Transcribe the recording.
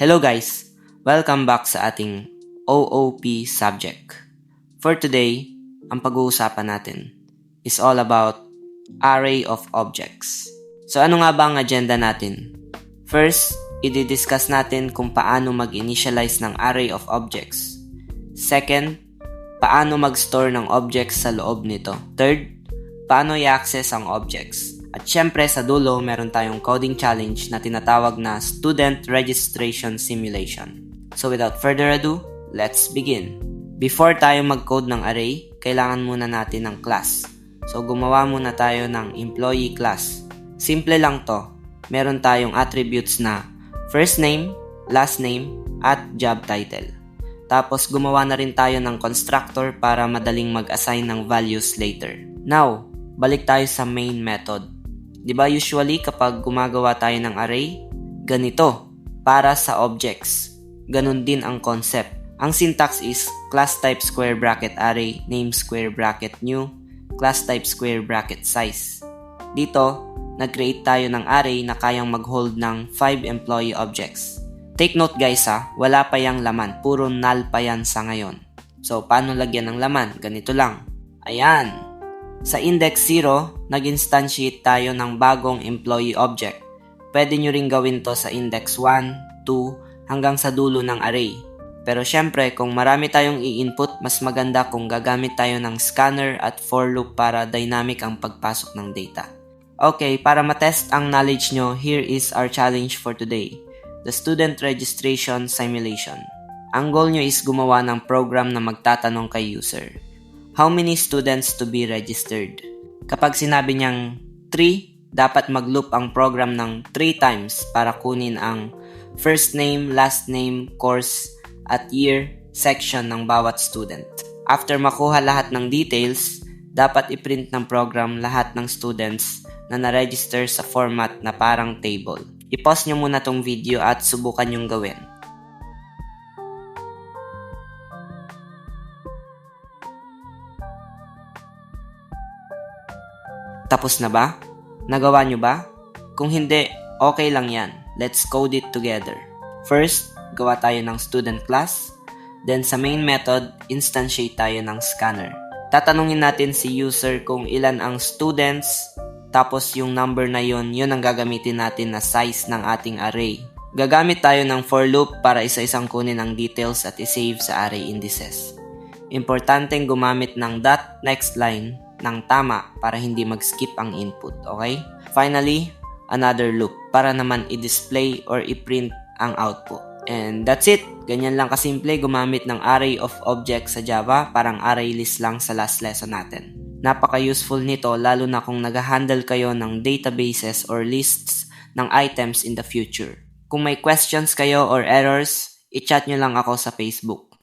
Hello guys! Welcome back sa ating OOP subject. For today, ang pag-uusapan natin is all about array of objects. So ano nga ba ang agenda natin? First, i-discuss natin kung paano mag-initialize ng array of objects. Second, paano mag-store ng objects sa loob nito. Third, paano i-access ang objects. At syempre sa dulo, meron tayong coding challenge na tinatawag na Student Registration Simulation. So without further ado, let's begin. Before tayo mag-code ng array, kailangan muna natin ng class. So gumawa muna tayo ng employee class. Simple lang to. Meron tayong attributes na first name, last name, at job title. Tapos gumawa na rin tayo ng constructor para madaling mag-assign ng values later. Now, balik tayo sa main method. Diba usually kapag gumagawa tayo ng array, ganito, para sa objects. Ganun din ang concept. Ang syntax is class type square bracket array, name square bracket new, class type square bracket size. Dito, nag-create tayo ng array na kayang mag-hold ng 5 employee objects. Take note guys wala pa yang laman, puro null pa yan sa ngayon. So, paano lagyan ng laman? Ganito lang. Ayan! Sa index 0, nag-instantiate tayo ng bagong employee object. Pwede nyo rin gawin to sa index 1, 2, hanggang sa dulo ng array. Pero syempre, kung marami tayong i-input, mas maganda kung gagamit tayo ng scanner at for loop para dynamic ang pagpasok ng data. Okay, para matest ang knowledge nyo, here is our challenge for today. The Student Registration Simulation. Ang goal nyo is gumawa ng program na magtatanong kay user. How many students to be registered? Kapag sinabi niyang 3, dapat mag-loop ang program ng 3 times para kunin ang first name, last name, course, at year section ng bawat student. After makuha lahat ng details, dapat i-print ng program lahat ng students na na-register sa format na parang table. I-pause nyo muna tong video at subukan yung gawin. Tapos na ba? Nagawa nyo ba? Kung hindi, okay lang yan. Let's code it together. First, gawa tayo ng student class. Then sa main method, instantiate tayo ng scanner. Tatanungin natin si user kung ilan ang students, tapos yung number na yun ang gagamitin natin na size ng ating array. Gagamit tayo ng for loop para isa-isang kunin ang details at isave sa array indices. Importanteng gumamit ng .next line ng tama para hindi mag-skip ang input, okay? Finally, another loop para naman i-display or i-print ang output. And that's it. Ganyan lang kasimple gumamit ng array of objects sa Java, parang array list lang sa last lesson natin. Napaka-useful nito lalo na kung nag-handle kayo ng databases or lists ng items in the future. Kung may questions kayo or errors, i-chat nyo lang ako sa Facebook.